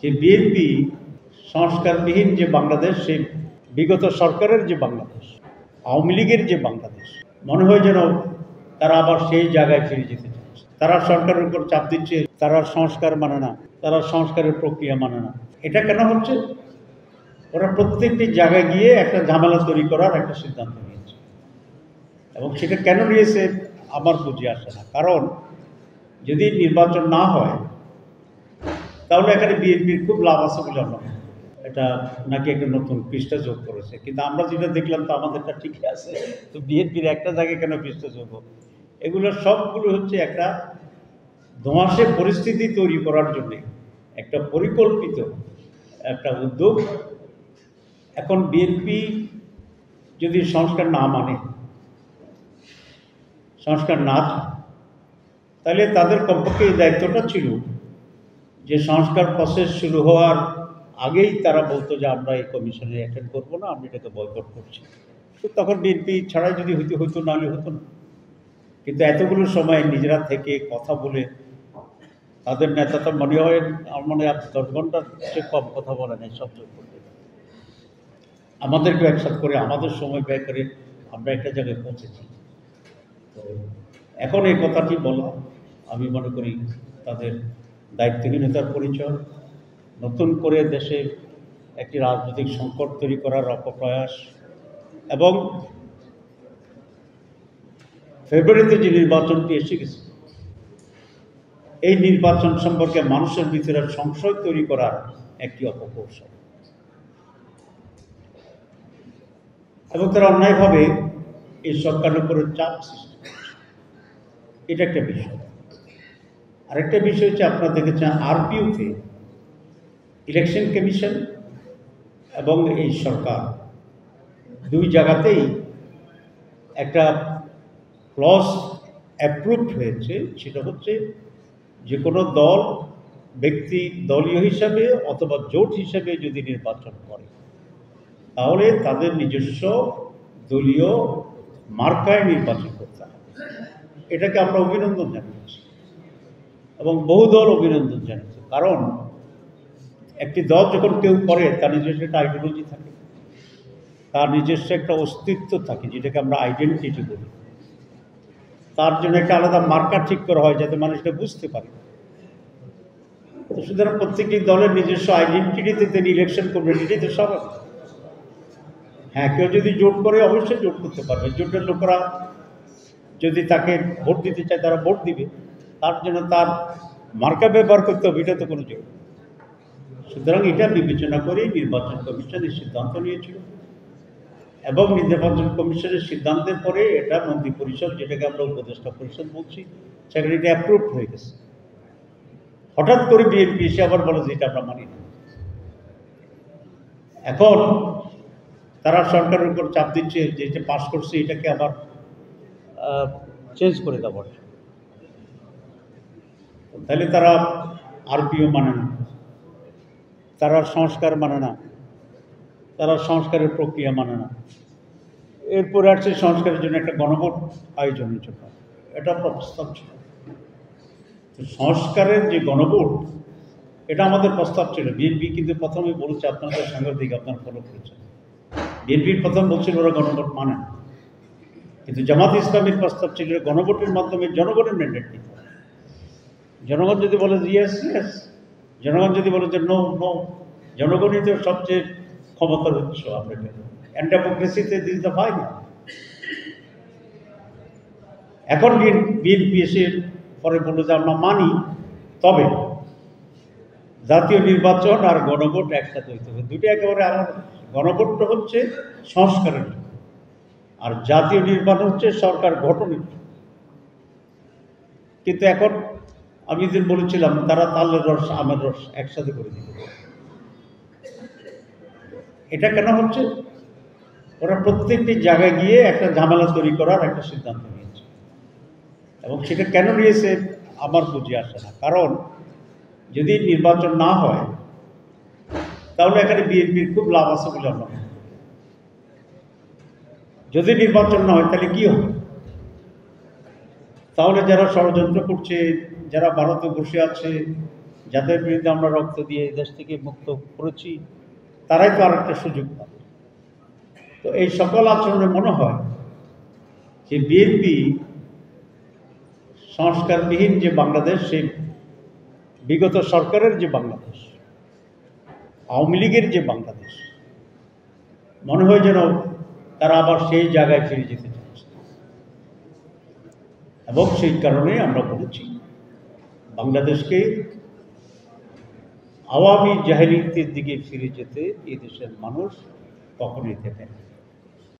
যে বিএনপি সংস্কারবিহীন যে বাংলাদেশ, সেই বিগত সরকারের যে বাংলাদেশ, আওয়ামী লীগের যে বাংলাদেশ, মনে হয় যেন তারা আবার সেই জায়গায় ফিরে যেতে চাচ্ছে। তারা সরকারের উপর চাপ দিচ্ছে, তারা সংস্কার মানে না, তারা সংস্কারের প্রক্রিয়া মানে না। এটা কেন হচ্ছে? ওরা প্রত্যেকটি জায়গায় গিয়ে একটা ঝামেলা তৈরি করার একটা সিদ্ধান্ত নিয়েছে, এবং সেটা কেন নিয়েছে আমার বুঝে আসে না। কারণ যদি নির্বাচন না হয় তাহলে এখানে বিএনপির খুব লাভ আছে বলে আমরা, এটা নাকি একটা নতুন পৃষ্ঠা যোগ করেছে, কিন্তু আমরা যেটা দেখলাম তো আমাদেরটা ঠিকই আছে। তো বিএনপির একটা জায়গায় কেন পৃষ্ঠা যোগ? এগুলো সবগুলো হচ্ছে একটা ধোঁয়াশে পরিস্থিতি তৈরি করার জন্যে একটা পরিকল্পিত একটা উদ্যোগ। এখন বিএনপি যদি সংস্কার না মানে, সংস্কার না, তাহলে তাদের কমপক্ষে এই দায়িত্বটা ছিল যে সংস্কার প্রসেস শুরু হওয়ার আগেই তারা বলতো যে আমরা এই কমিশনে অ্যাটেন্ড করবো না, আমরা এটাকে বয়কট করছি। তো তখন বিএনপি ছাড়াই যদি হতো নাহলে হতো না। কিন্তু এতগুলো সময় নিজেরা থেকে কথা বলে তাদের নেতা তো মনে হয় আমার মনে হয় 10 ঘন্টার চেয়ে কম কথা বলে নেই সব যোগ করতে। আমাদেরকে একসাথে করে আমাদের সময় ব্যয় করে আমরা একটা জায়গায় পৌঁছেছি। তো এখন এই কথাটি বলা আমি মনে করি তাদের দায়িত্বহীনতার পরিচয়, নতুন করে দেশে একটি রাজনৈতিক সংকট তৈরি করার অপপ্রয়াস, এবং ফেব্রুয়ারিতে যে নির্বাচনটি এসে গেছে, এই নির্বাচন সম্পর্কে মানুষের ভিতরে সংশয় তৈরি করার একটি অপকৌশল, এবং তারা অন্যায়ভাবে এই সরকারের উপরে চাপ সৃষ্টি করছে। এটা একটা বিষয়। আরেকটা বিষয় হচ্ছে, আপনারা দেখেছেন আরপিওতে ইলেকশন কমিশন এবং এই সরকার দুই জায়গাতেই একটা ক্লজ অ্যাপ্রুভড হয়েছে। সেটা হচ্ছে যে কোনো দল, ব্যক্তি দলীয় হিসাবে অথবা জোট হিসাবে যদি নির্বাচন করে তাহলে তাদের নিজস্ব দলীয় মার্কায় নির্বাচন করতে হবে। এটাকে আমরা অভিনন্দন জানিয়েছি এবং বহু দল অভিনন্দন জানিয়েছে। কারণ একটি দল যখন কেউ করে তার নিজস্ব একটা আইডিওলজি থাকে, তার নিজস্ব একটা অস্তিত্ব থাকে, যেটাকে আমরা আইডেন্টিটি বলি। তার জন্য একটা আলাদা মার্কার ঠিক করা হয় যাতে মানুষ এটা বুঝতে পারে। তো সুতরাং প্রত্যেকটি দলের নিজস্ব আইডেন্টিটিতে তিনি ইলেকশন করবেন, এটাই তো স্বাভাবিক। হ্যাঁ, কেউ যদি জোট করে অবশ্যই জোট করতে পারবে। জোটের লোকেরা যদি তাকে ভোট দিতে চায় তারা ভোট দিবে, তার জন্য তার মার্কা ব্যবহার করতে হবে, এটা তো কোনো জোট। সুতরাং এটা বিবেচনা করেই নির্বাচন কমিশনের সিদ্ধান্ত নিয়েছিল, এবং নির্বাচন কমিশনের সিদ্ধান্তের পরে এটা মন্ত্রী পরিষদ, যেটাকে আমরা উপদেষ্টা পরিষদ বলছি, সেখানে এটা অ্যাপ্রুভ হয়ে গেছে। হঠাৎ করে বিএনপি এসে আবার বলে যে এটা আমরা মানি না। এখন তারা সরকারের উপর চাপ দিচ্ছে যে এটা পাশ করছে এটাকে আবার চেঞ্জ করে দেওয়ার। তাহলে তারা আরপিও মানে না, তারা সংস্কার মানে না, তারা সংস্কারের প্রক্রিয়া মানে না। এরপরে আসছে সংস্কারের জন্য একটা গণভোট আয়োজনের জন্য, এটা প্রস্তাব ছিল। সংস্কারের যে গণভোট, এটা আমাদের প্রস্তাব ছিল। বিএনপি কিন্তু প্রথমে বলেছে, আপনাদের সাংবাদিক আপনারা ফলো করেছেন, বিএনপির প্রথম বলছিল ওরা গণভোট মানে না, কিন্তু জামাত ইসলামের প্রস্তাব ছিল গণভোটের মাধ্যমে জনগণের ম্যান্ডেট নিতে হবে। জনগণ যদি বলে ইয়েস ইয়েস, জনগণ যদি বলে যে নো নো, জনগণই তো সবচেয়ে ক্ষমতার উৎস। আপনাকে অ্যান্ড ডেমোক্রেসিতে দিস দ্য ফাইনাল। এখন বিএনপি এসে পরে বললো যে আমরা মানি, তবে জাতীয় নির্বাচন আর গণভোট একসাথে হইতে হবে। দুটো একেবারে আমার, গণভোটটা হচ্ছে সংস্কারের জন্য, আর জাতীয় নির্বাচন হচ্ছে সরকার গঠনের জন্য। কিন্তু এখন আমি যেদিন বলেছিলাম তারা তালের রস আমের রস একসাথে করে দিতে। এটা কেন হচ্ছে? ওরা প্রত্যেকটি জায়গায় গিয়ে একটা ঝামেলা তৈরি করার একটা সিদ্ধান্ত নিয়েছে, এবং সেটা কেন নিয়েছে আমার বুঝে আসে না। কারণ যদি নির্বাচন না হয় তাহলে এখানে বিএনপির খুব লাভ আছে বলে আমরা, যদি নির্বাচন না হয় তাহলে কি হবে? তাহলে যারা ষড়যন্ত্র করছে, যারা ভারতে বসে আছে, যাদের বিরুদ্ধে আমরা রক্ত দিয়ে এই দেশ থেকে মুক্ত করেছি, তারাই তো আরেকটা সুযোগ পাবে। তো এই সকল আচরণে মনে হয় যে বিএনপি সংস্কারবিহীন যে বাংলাদেশ, সেই বিগত সরকারের যে বাংলাদেশ, আওয়ামী লীগের যে বাংলাদেশ, মনে হয় যেন তারা আবার সেই জায়গায় ফিরে যেতে চাচ্ছে। এবং সেই কারণে আমরা বলেছি বাংলাদেশকে আওয়ামী জাহেলিয়াতের দিকে ফিরে যেতে এই দেশের মানুষ কখনোই দেবে না।